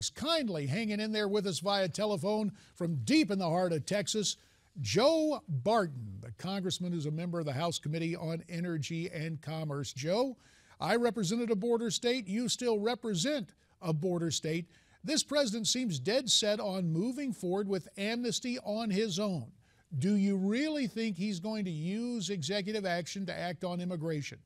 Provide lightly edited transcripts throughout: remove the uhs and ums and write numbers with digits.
kindly hanging in there with us via telephone from deep in the heart of Texas, Joe Barton, the congressman who's a member of the House Committee on Energy and Commerce. Joe, I represented a border state. You still represent a border state. This president seems dead set on moving forward with amnesty on his own. Do you really think he's going to use executive action to act on immigration?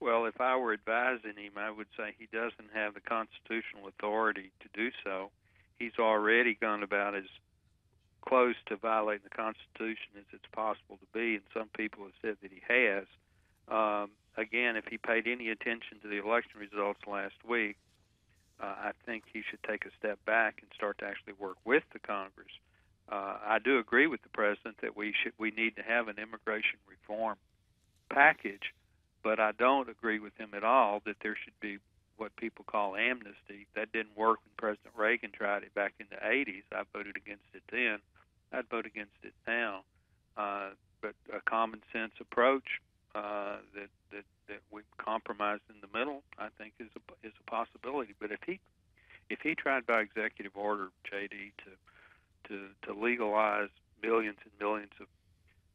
Well, if I were advising him, I would say he doesn't have the constitutional authority to do so. He's already gone about as close to violating the Constitution as it's possible to be, and some people have said that he has. Again, if he paid any attention to the election results last week, I think he should take a step back and start to actually work with the Congress. I do agree with the president that we need to have an immigration reform package, but I don't agree with him at all that there should be what people call amnesty. That didn't work when President Reagan tried it back in the 80s. I voted against it then. I'd vote against it now. But a common sense approach that we compromise in the middle, I think, is a possibility. But if he tried by executive order, JD, to legalize millions and millions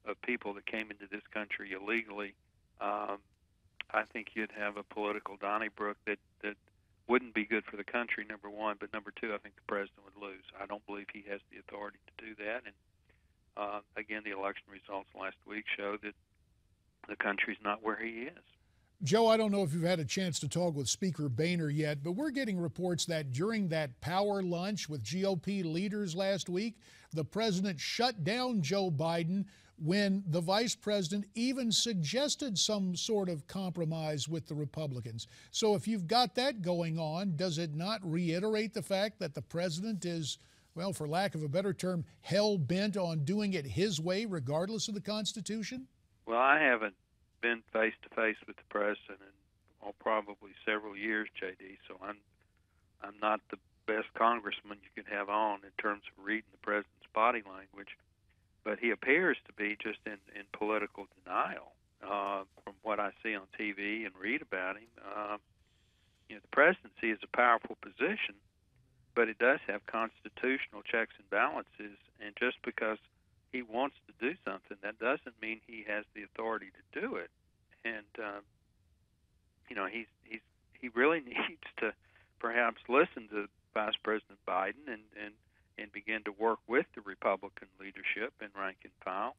of people that came into this country illegally, I think you'd have a political Donnybrook that wouldn't be good for the country, number one, but number two, I think the president would lose. I don't believe he has the authority to do that. And again, the election results last week show that the country's not where he is. Joe, I don't know if you've had a chance to talk with Speaker Boehner yet, but we're getting reports that during that power lunch with GOP leaders last week, the president shut down Joe Biden when the vice president even suggested some sort of compromise with the Republicans. So if you've got that going on, does it not reiterate the fact that the president is, well, for lack of a better term, hell-bent on doing it his way regardless of the Constitution? Well, I haven't been face-to-face with the president in probably several years, JD, so I'm not the best congressman you could have on in terms of reading the president's body language. But he appears to be just in political denial from what I see on TV and read about him. The presidency is a powerful position, but it does have constitutional checks and balances. And just because he wants to do something, that doesn't mean he has the authority to do it. And he really needs to perhaps listen to Vice President Biden and begin to work with the Republican leadership and rank and file.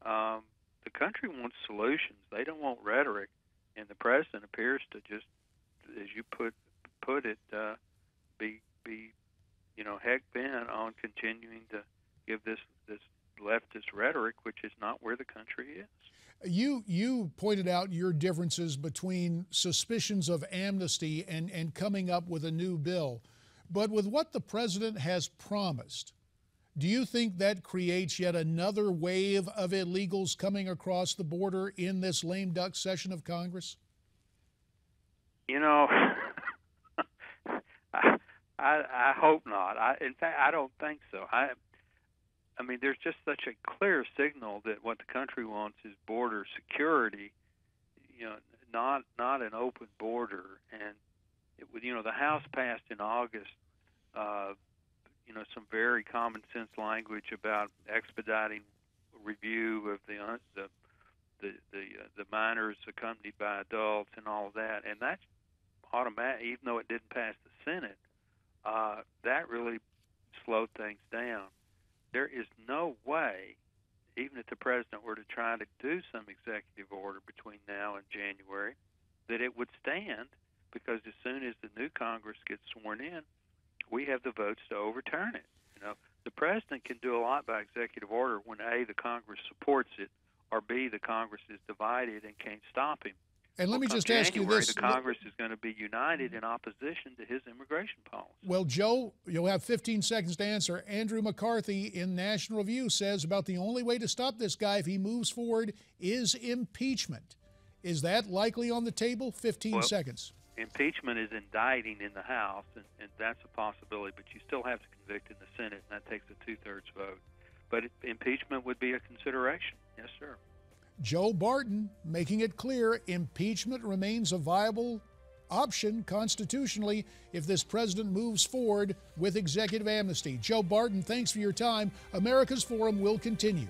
The country wants solutions. They don't want rhetoric. And the president appears to just, as you put it, be heck bent on continuing to give this leftist rhetoric, which is not where the country is. You pointed out your differences between suspicions of amnesty and coming up with a new bill. But with what the president has promised, do you think that creates yet another wave of illegals coming across the border in this lame duck session of Congress? I hope not. In fact, I don't think so. I mean, there's just such a clear signal that what the country wants is border security, not an open border. And the House passed in August, some very common sense language about expediting review of the minors accompanied by adults and all of that, and that's automatic. Even though it didn't pass the Senate, that really slowed things down. There is no way, even if the president were to try to do some executive order between now and January, that it would stand. Because as soon as the new Congress gets sworn in, we have the votes to overturn it. The president can do a lot by executive order when A, the Congress supports it, or B, the Congress is divided and can't stop him. And let me just ask you this. The Congress is going to be united in opposition to his immigration policy. Well, Joe, you'll have 15 seconds to answer. Andrew McCarthy in National Review says about the only way to stop this guy if he moves forward is impeachment. Is that likely on the table? 15 seconds. Impeachment is indicting in the House, and that's a possibility, but you still have to convict in the Senate, and that takes a two-thirds vote. But impeachment would be a consideration. Yes, sir. Joe Barton making it clear impeachment remains a viable option constitutionally if this president moves forward with executive amnesty. Joe Barton, thanks for your time. America's Forum will continue.